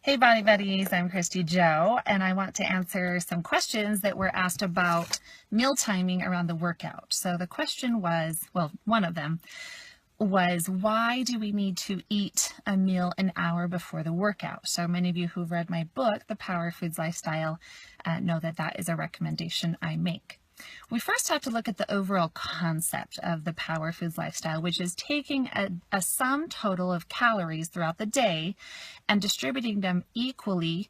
Hey Body Buddies, I'm Kristy Jo, and I want to answer some questions that were asked about meal timing around the workout. So the question was, well, one of them was, why do we need to eat a meal an hour before the workout? So many of you who've read my book, The Power Foods Lifestyle, know that that is a recommendation I make. We first have to look at the overall concept of the Power Foods Lifestyle, which is taking a sum total of calories throughout the day and distributing them equally,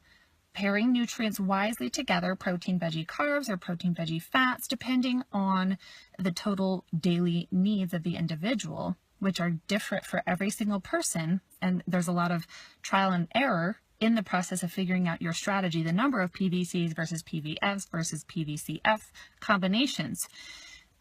pairing nutrients wisely together, protein, veggie, carbs, or protein, veggie, fats, depending on the total daily needs of the individual, which are different for every single person. And there's a lot of trial and error in the process of figuring out your strategy, the number of PVCs versus PVFs versus PVCF combinations.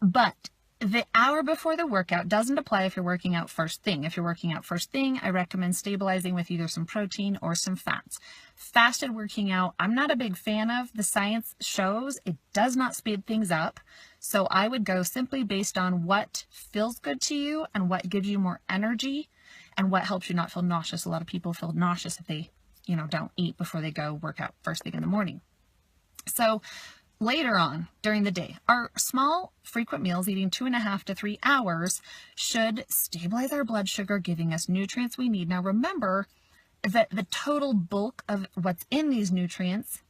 But the hour before the workout doesn't apply if you're working out first thing. If you're working out first thing, I recommend stabilizing with either some protein or some fats. Fasted working out, I'm not a big fan of. The science shows it does not speed things up. So I would go simply based on what feels good to you and what gives you more energy and what helps you not feel nauseous. A lot of people feel nauseous if they don't eat before they go work out first thing in the morning. So later on during the day, our small frequent meals, eating 2.5 to 3 hours, should stabilize our blood sugar, giving us nutrients we need. Now remember that the total bulk of what's in these nutrients,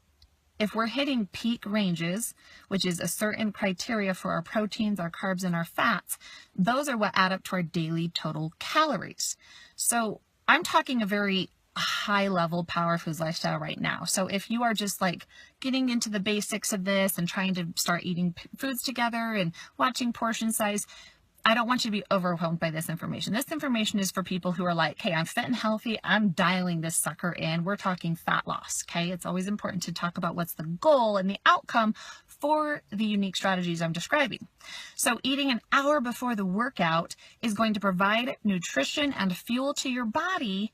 if we're hitting peak ranges, which is a certain criteria for our proteins, our carbs, and our fats, those are what add up to our daily total calories. So I'm talking a very high level Power Foods lifestyle right now. So if you are just like getting into the basics of this and trying to start eating foods together and watching portion size, I don't want you to be overwhelmed by this information. This information is for people who are like, hey, I'm fit and healthy. I'm dialing this sucker in. We're talking fat loss. Okay. It's always important to talk about what's the goal and the outcome for the unique strategies I'm describing. So eating an hour before the workout is going to provide nutrition and fuel to your body,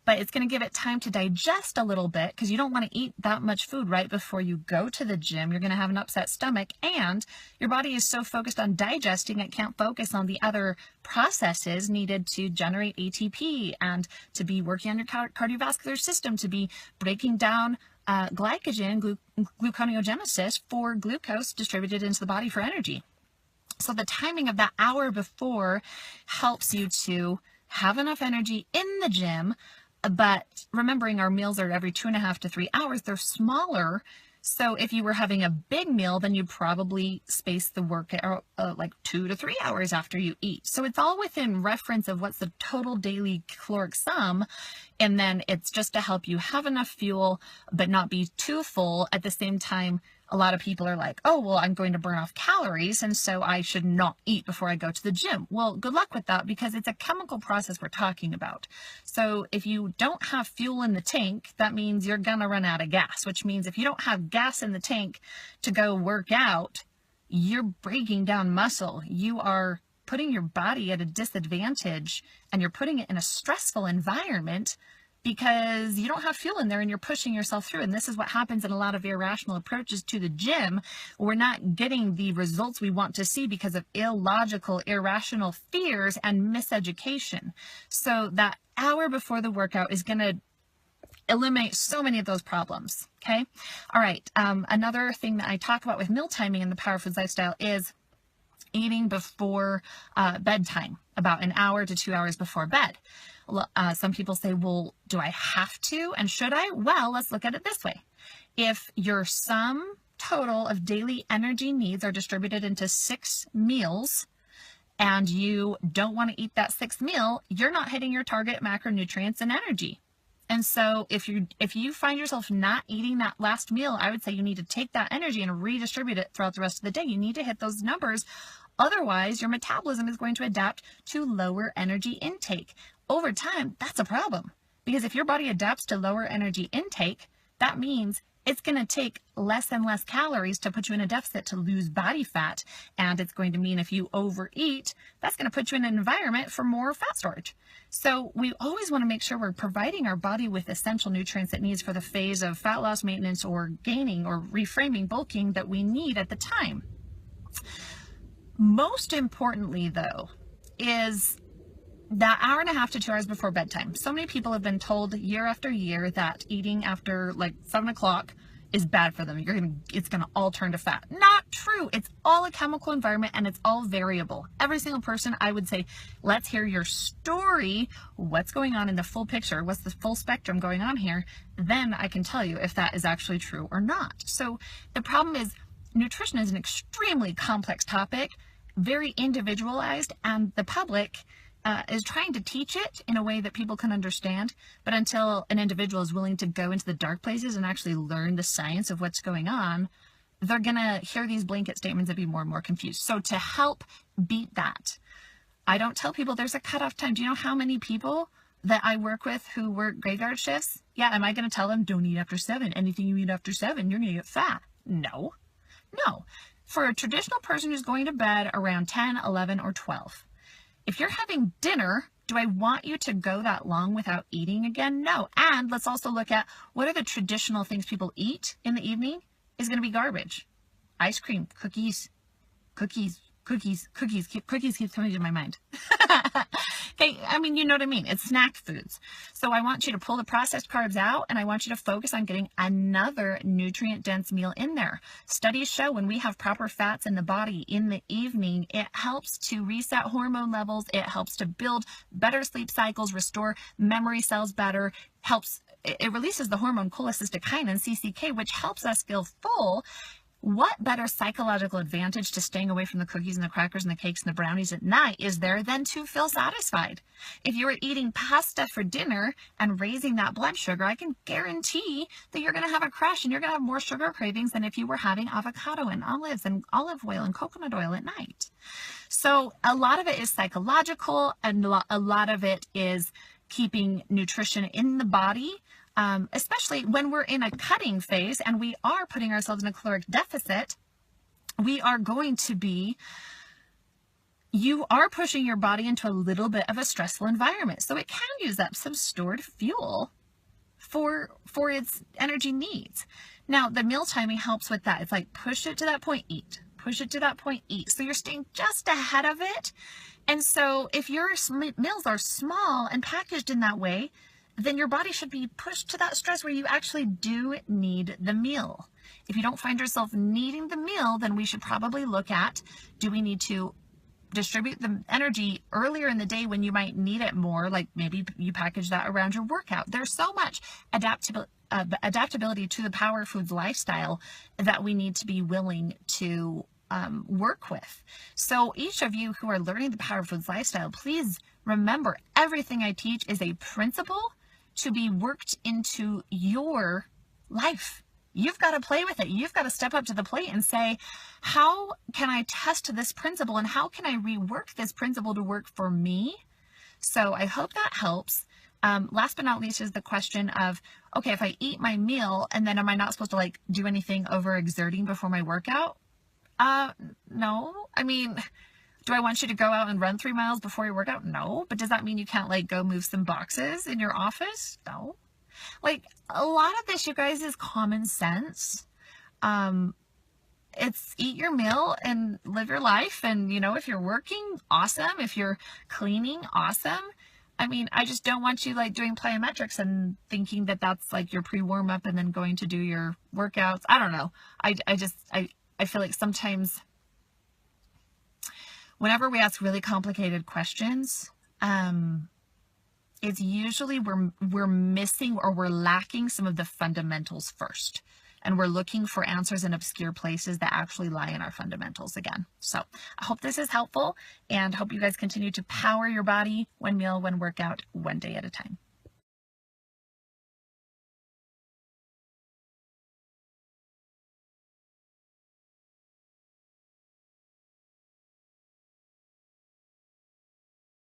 but it's going to give it time to digest a little bit because you don't want to eat that much food right before you go to the gym. You're going to have an upset stomach, and your body is so focused on digesting, it can't focus on the other processes needed to generate ATP and to be working on your cardiovascular system, to be breaking down glycogen, gluconeogenesis for glucose distributed into the body for energy. So the timing of that hour before helps you to have enough energy in the gym. But remembering our meals are every 2.5 to 3 hours, they're smaller. So if you were having a big meal, then you'd probably space the workout like 2 to 3 hours after you eat. So it's all within reference of what's the total daily caloric sum. And then it's just to help you have enough fuel, but not be too full. At the same time, a lot of people are like, oh, well, I'm going to burn off calories, and so I should not eat before I go to the gym. Well, good luck with that, because it's a chemical process we're talking about. So if you don't have fuel in the tank, that means you're going to run out of gas, which means if you don't have gas in the tank to go work out, you're breaking down muscle. You are putting your body at a disadvantage, and you're putting it in a stressful environment because you don't have fuel in there and you're pushing yourself through. And this is what happens in a lot of irrational approaches to the gym. We're not getting the results we want to see because of illogical, irrational fears and miseducation. So that hour before the workout is going to eliminate so many of those problems. Okay. All right. Another thing that I talk about with meal timing in the Power Foods lifestyle is eating before bedtime, about an hour to 2 hours before bed. Some people say, well, do I have to and should I? Well, let's look at it this way. If your sum total of daily energy needs are distributed into 6 meals and you don't want to eat that 6th meal, you're not hitting your target macronutrients and energy. And so if you find yourself not eating that last meal, I would say you need to take that energy and redistribute it throughout the rest of the day. You need to hit those numbers. Otherwise, your metabolism is going to adapt to lower energy intake. Over time, that's a problem, because if your body adapts to lower energy intake, that means it's going to take less and less calories to put you in a deficit to lose body fat. And it's going to mean if you overeat, that's going to put you in an environment for more fat storage. So we always want to make sure we're providing our body with essential nutrients it needs for the phase of fat loss, maintenance, or gaining or reframing, bulking that we need at the time. Most importantly, though, is that hour and a half to 2 hours before bedtime. So many people have been told year after year that eating after like 7 o'clock is bad for them. It's gonna all turn to fat. Not true. It's all a chemical environment and it's all variable. Every single person, I would say, let's hear your story. What's going on in the full picture? What's the full spectrum going on here? Then I can tell you if that is actually true or not. So the problem is nutrition is an extremely complex topic, very individualized, and the public is trying to teach it in a way that people can understand, but until an individual is willing to go into the dark places and actually learn the science of what's going on, they're gonna hear these blanket statements and be more and more confused. So to help beat that, I don't tell people there's a cutoff time. Do you know how many people that I work with who work graveyard shifts? Yeah, am I gonna tell them don't eat after 7? Anything you eat after 7, you're gonna get fat. No. For a traditional person who's going to bed around 10, 11, or 12, if you're having dinner, do I want you to go that long without eating again? No. And let's also look at what are the traditional things people eat in the evening is going to be garbage. Ice cream, cookies keep coming to my mind. Okay, I mean, you know what I mean. It's snack foods. So I want you to pull the processed carbs out and I want you to focus on getting another nutrient-dense meal in there. Studies show when we have proper fats in the body in the evening, it helps to reset hormone levels. It helps to build better sleep cycles, restore memory cells better, it releases the hormone cholecystokinin, CCK, which helps us feel full. What better psychological advantage to staying away from the cookies and the crackers and the cakes and the brownies at night is there than to feel satisfied? If you were eating pasta for dinner and raising that blood sugar, I can guarantee that you're going to have a crash and you're going to have more sugar cravings than if you were having avocado and olives and olive oil and coconut oil at night. So a lot of it is psychological and a lot of it is keeping nutrition in the body. Especially when we're in a cutting phase and we are putting ourselves in a caloric deficit, you are pushing your body into a little bit of a stressful environment. So it can use up some stored fuel for its energy needs. Now, the meal timing helps with that. It's like push it to that point, eat. Push it to that point, eat. So you're staying just ahead of it. And so if your meals are small and packaged in that way, then your body should be pushed to that stress where you actually do need the meal. If you don't find yourself needing the meal, then we should probably look at, do we need to distribute the energy earlier in the day when you might need it more? Like maybe you package that around your workout. There's so much adaptability to the Power Foods lifestyle that we need to be willing to work with. So each of you who are learning the Power Foods lifestyle, please remember everything I teach is a principle to be worked into your life. You've got to play with it. You've got to step up to the plate and say, how can I test this principle and how can I rework this principle to work for me? So I hope that helps. Last but not least is the question of, okay, if I eat my meal and then am I not supposed to like do anything overexerting before my workout? No. I mean, do I want you to go out and run 3 miles before your workout? No. But does that mean you can't like go move some boxes in your office? No. Like a lot of this, you guys, is common sense. It's eat your meal and live your life. And, you know, if you're working, awesome. If you're cleaning, awesome. I mean, I just don't want you like doing plyometrics and thinking that that's like your pre-warm up and then going to do your workouts. I don't know. I feel like sometimes whenever we ask really complicated questions, it's usually we're missing or we're lacking some of the fundamentals first. And we're looking for answers in obscure places that actually lie in our fundamentals again. So I hope this is helpful and hope you guys continue to power your body one meal, one workout, one day at a time.